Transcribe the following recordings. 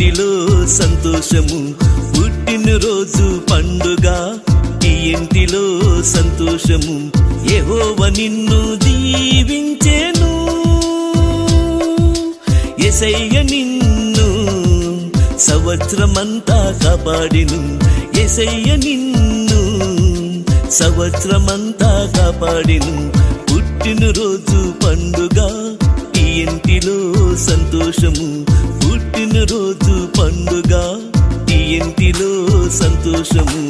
ఇంటిలో సంతోషము పుట్టినరోజు పండుగ ఈ ఇంటిలో సంతోషము యెహోవా నిన్ను దీవించెను యేసయ్య నిన్ను సంవత్సరమంతా కాపాడెను యేసయ్య నిన్ను సంవత్సరమంతా కాపాడెను పుట్టినరోజు పండుగ ఈ ఇంటిలో సంతోషము పుట్టినరోజు పండుగ ఈ ఇంటిలో సంతోషము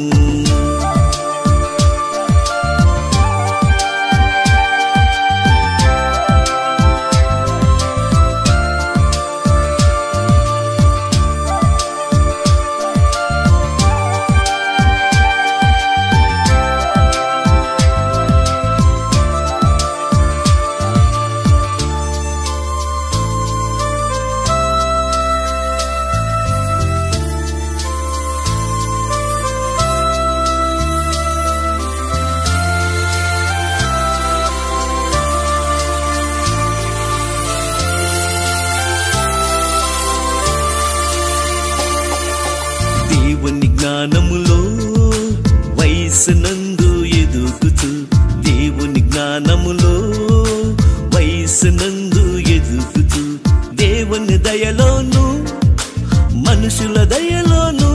దేవుని జ్ఞానములో వయసునందు ఎదుగుతూ దేవుని జ్ఞానములో వయసునందు ఎదుగుతూ దేవుని దయలోను మనుషుల దయలోను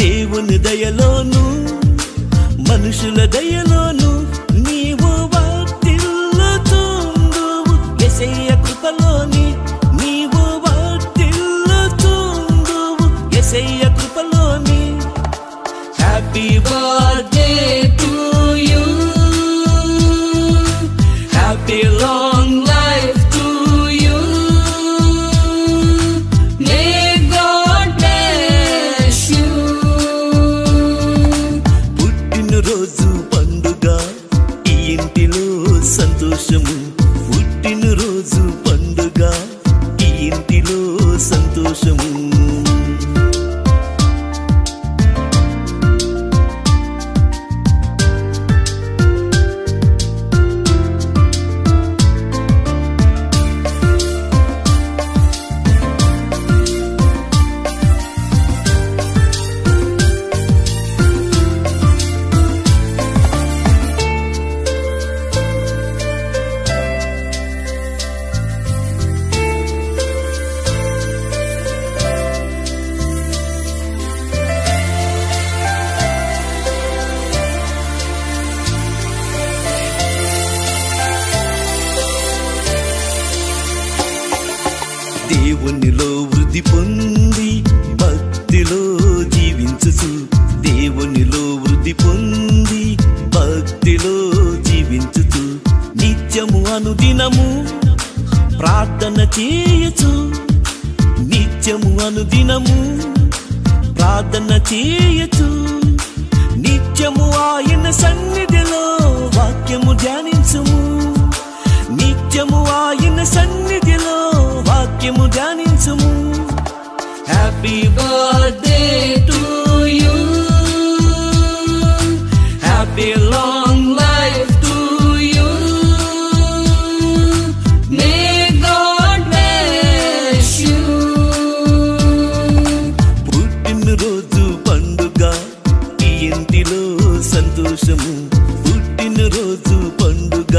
దేవుని దయలోను మనుషుల దయలోను నీవు వర్ధిల్లుతుందువు యేసయ్య కృపలోని నీవు వర్ధిల్లుతుందువు యేసయ్య కృపలోని happy birthday to you happy long life to you may God bless you పుట్టినరోజు పండుగ ఈ ఇంటిలో సంతోషము పుట్టినరోజు పండుగ ఈ ఇంటిలో సంతోషము దేవునిలో వృద్ధి పొంది భక్తిలో జీవించుచు దేవునిలో వృద్ధి పొంది భక్తిలో జీవించుచు నిత్యము అనుదినము ప్రార్థన చేయచు నిత్యము అనుదినము ప్రార్థన చేయచు నిత్యము ఆయన సన్నిధిలో వాక్యము ధ్యానించుము నిత్యము ఆయన సన్నిధిలో వాక్యము ధ్యానించుము happy birthday to you happy long life to you may God bless you పుట్టినరోజు పండుగ ఈ ఇంటిలో సంతోషము పుట్టినరోజు పండుగ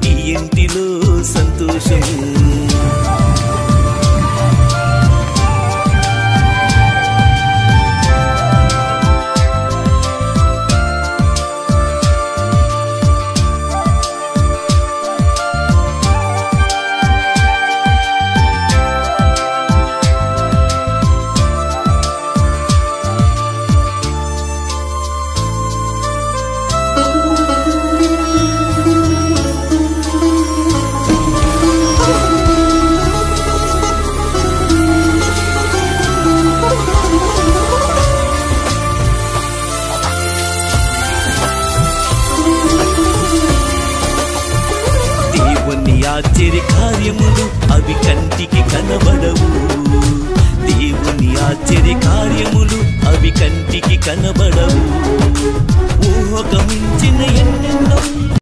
ఈ ఇంటిలో సంతోషము ఆశ్చర్య కార్యములు అవి కంటికి కనబడవు దేవుని ఆశ్చర్య కార్యములు అవి కంటికి కనబడవు